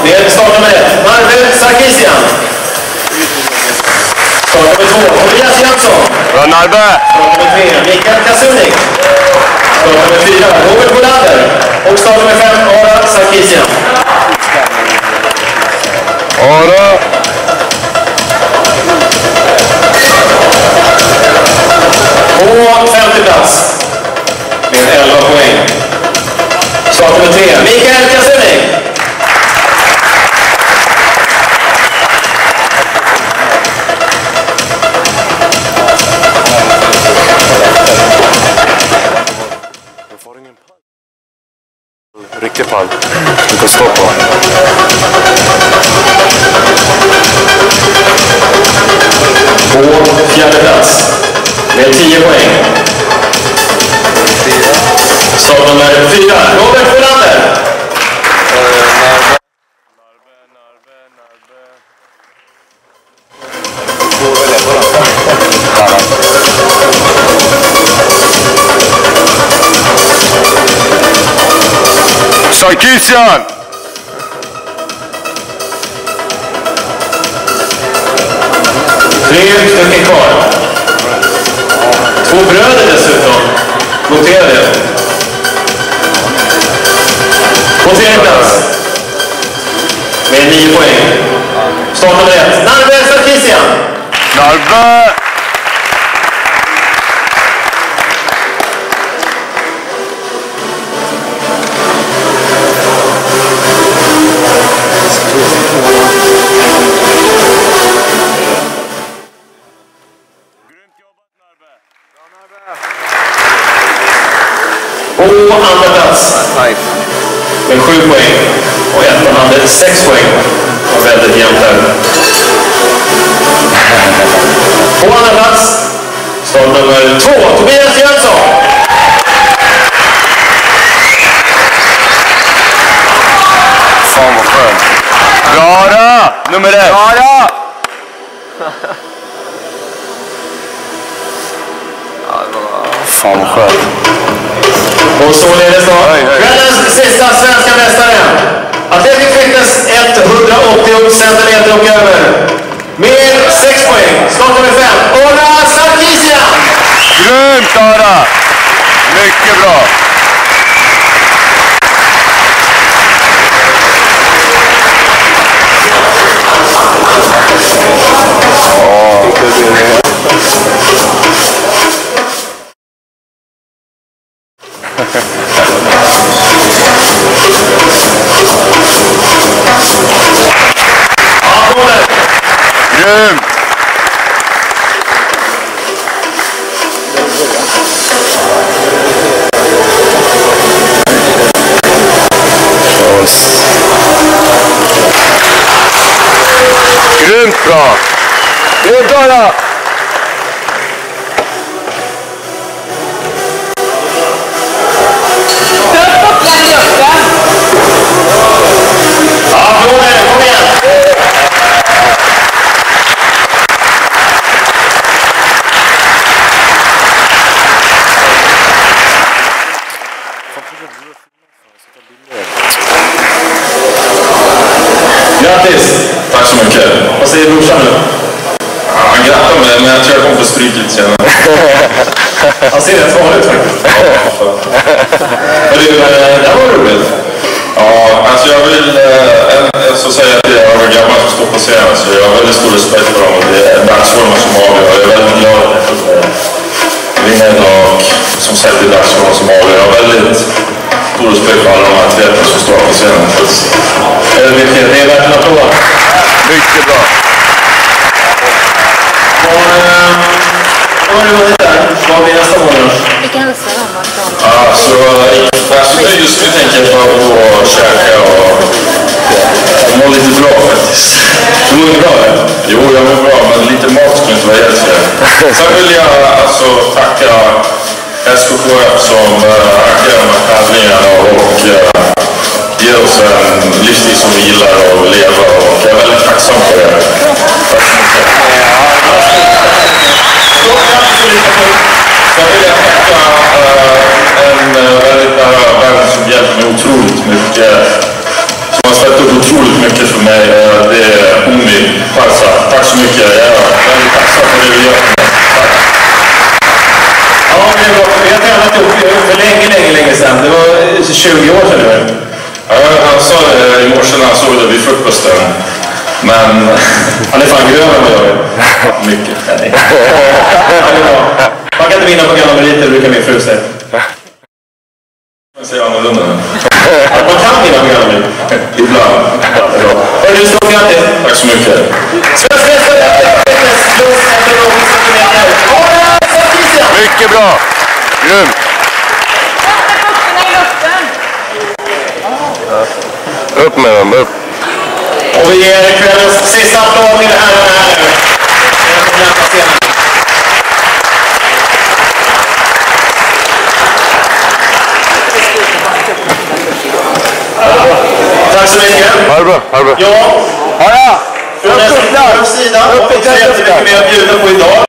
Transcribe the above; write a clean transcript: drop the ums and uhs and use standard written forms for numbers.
med startnummer 1, Narve Sarkisian. Startnummer 2, Tobias Jönsson. Bra Narve! Startnummer 3, Mikael Kasunik. Startnummer 4, Robert Bolander. Och startnummer 5, Ara Sarkisian. Ara! På femte plats med 11 poäng. Startnummer 3, Mikael Kasunik. Riktig pall. Du kan stå på. På fjärde plats med 10 poäng. Startnummer 4, Robert Bolander. Sarkisian! 3 stycken kvar. 2 bröder dessutom. Notera det. På tredje plats med 9 poäng. Startnummer 1, Narve Sarkisian. Narve! På andra plats med 7 poäng. Och ettan hade 6 poäng. Och väldigt jämnt där. På andra plats startnummer 2, Tobias Jönsson. Fan vad skönt. Klara! Nummer 1. Klara! Fan vad skönt. Och således då, kvällens sista svenska mästare. Atletic Fitness 180 centimeter och över. Med 6 poäng. Startnummer 5, Ara Sarkisian. Grymt Ara! Mycket bra. Grym! Grymt bra! Grymt bra! Grattis! Tack så mycket. Vad säger brorsan nu? Han grattar mig, men jag tror jag kommer få stryk lite senare. Han ser rätt farligt faktiskt. Men det här var roligt. Ja, alltså jag vill så säga att jag var gammal som står på scenen, så jag har väldigt stor respekt för dem. Det är dagsformen som avgör. Jag är väldigt glad att vinna idag som sett i dagsformen som avgör. Jag har väldigt stor respekt för alla de här atleterna som står på scenen. Det är värt en applåd. Mycket bra. Vad har du varit där? Vad blir nästa månad? Vi kan hälsa dem att Alltså just nu tänker jag bara på att käka och må lite bra faktiskt. Du mår bra, eller? Jo, jag mår bra, men lite mat skulle inte vara helt fel. Sen vill jag alltså tacka SKKF som arrangerar de här tävlingarna och ger oss en livsstil som vi gillar att leva, och jag är väldigt tacksam för det. Tack så mycket. Sen vill jag tacka en väldigt nära vän som hjälpt mig otroligt mycket, som har ställt upp otroligt otroligt mycket för mig. Det är Omi Parsa. Tack så mycket. Jag är väldigt tacksam för det du gör. Tack. Ja, vi har tränat upp för länge sedan. Det var 20 år sedan nu. Ja, han sa det i morse när han såg det vid frukosten. Men Han är fan grön än vad jag är. mycket. Man kan inte vinna på gamla meriter, brukar min fru säga. Men säger annorlunda. Man kan vinna på gamla meriter. Ibland. Och du, stort grattis. Tack så mycket. Svensk mästare plus 180 centimeter. Mycket bra! Grymt! Upp med dem, upp! Och vi ger kvällens sista applåd till herrarna här nu. Tack så mycket. Ha det bra, ha det bra. Ja. Ja, Från en sida. Och vi har jättemycket mer att bjuda på idag.